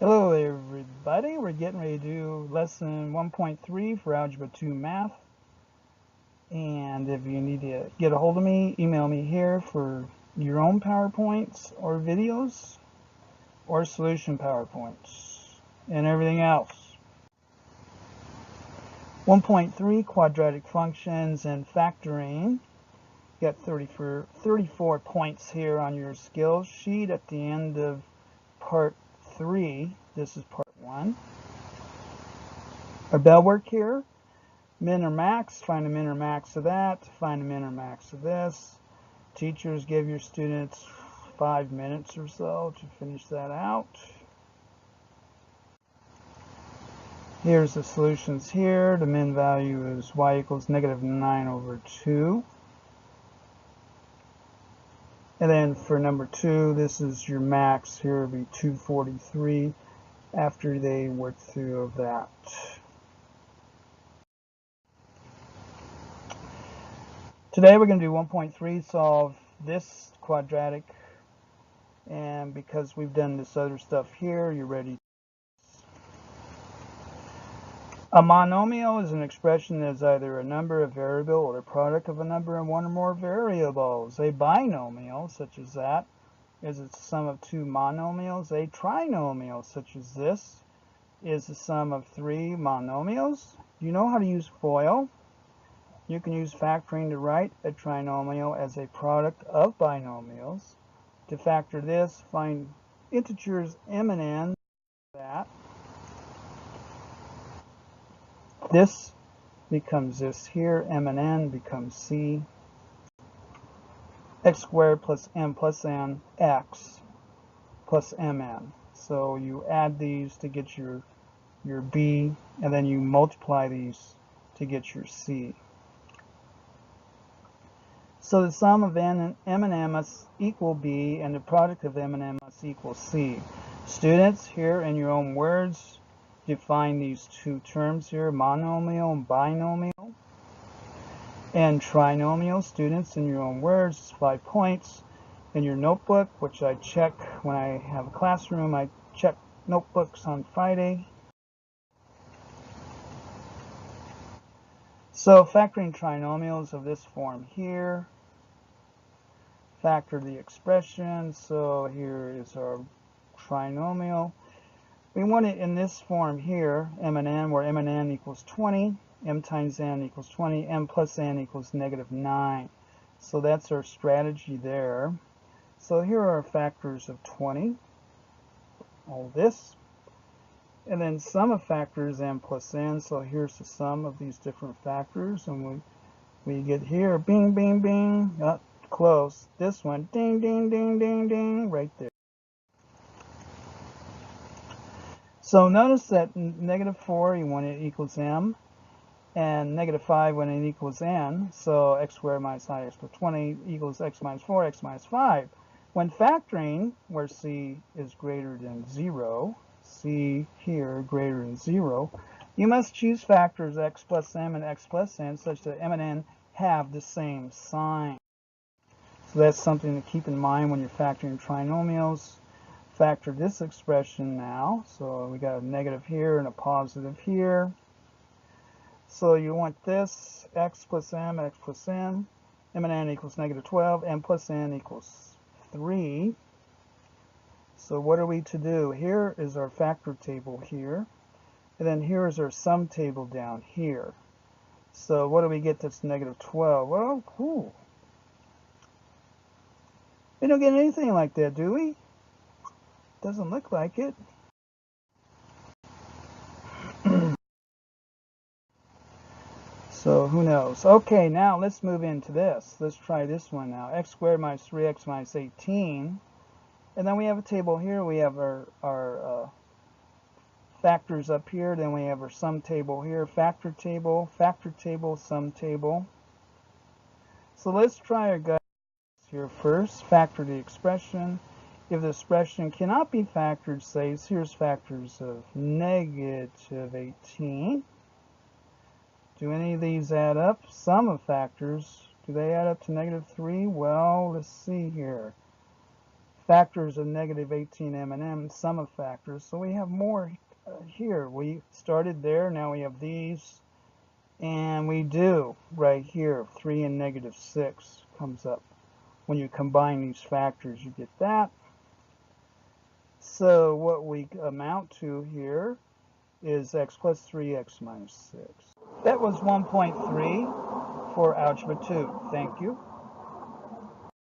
Hello everybody, we're getting ready to do lesson 1.3 for Algebra 2 Math, and if you need to get a hold of me, email me here for your own PowerPoints or videos or solution PowerPoints and everything else. 1.3 quadratic functions and factoring. You got 34 points here on your skills sheet at the end of part 3. This is part 1. Our bell work here, min or max, find the min or max of that, find the min or max of this. Teachers give your students 5 minutes or so to finish that out. Here's the solutions here. The min value is y equals -9/2. And then for number 2, this is your max. Here will be 243 after they work through that. Today we're going to do 1.3, solve this quadratic. And because we've done this other stuff here, you're ready. A monomial is an expression that is either a number, a variable, or the product of a number and one or more variables. A binomial, such as that, is the sum of 2 monomials. A trinomial, such as this, is the sum of 3 monomials. Do you know how to use FOIL? You can use factoring to write a trinomial as a product of binomials. To factor this, find integers m and n. That. This becomes this here, m and n becomes c. X squared plus m plus n, x plus mn. So you add these to get your b, and then you multiply these to get your c. So the sum of m and n must equal b, and the product of m and n must equal c. Students, here in your own words, define these two terms here, monomial and binomial. And trinomial, students, in your own words, 5 points. In your notebook, which I check when I have a classroom, I check notebooks on Friday. So factoring trinomials of this form here. Factor the expression, so here is our trinomial. We want it in this form here, m and n, where m and n equals 20, m times n equals 20, m plus n equals -9. So that's our strategy there. So here are our factors of 20, all this. And then sum of factors m plus n, so here's the sum of these different factors. And we get here, bing, bing, bing, close. This one, ding, ding, ding, ding, ding, right there. So notice that -4, you want it equals m, and -5 when it equals n. So x squared minus 9x plus 20 equals x minus 4, x minus 5. When factoring, where c is greater than 0, c here greater than 0, you must choose factors x plus m and x plus n such that m and n have the same sign. So that's something to keep in mind when you're factoring trinomials. Factor this expression now. So we got a negative here and a positive here. So you want this, x plus m, x plus n. M and n equals -12, m plus n equals 3. So what are we to do? Here is our factor table here. And then here is our sum table down here. So what do we get that's -12? Well, cool. We don't get anything like that, do we? Doesn't look like it. So who knows? Okay, now let's move into this. Let's try this one now. X squared minus 3x minus 18. And then we have a table here. We have our factors up here. Then we have our sum table here. Factor table, sum table. So let's try our guys here first. Factor the expression. If the expression cannot be factored, say, here's factors of -18. Do any of these add up? Sum of factors, do they add up to -3? Well, let's see here. factors of negative 18m and m, sum of factors. So we have more here. We started there, now we have these, and we do right here, 3 and negative 6 comes up. When you combine these factors, you get that. So what we amount to here is x plus 3, x minus 6. That was 1.3 for Algebra 2. Thank you.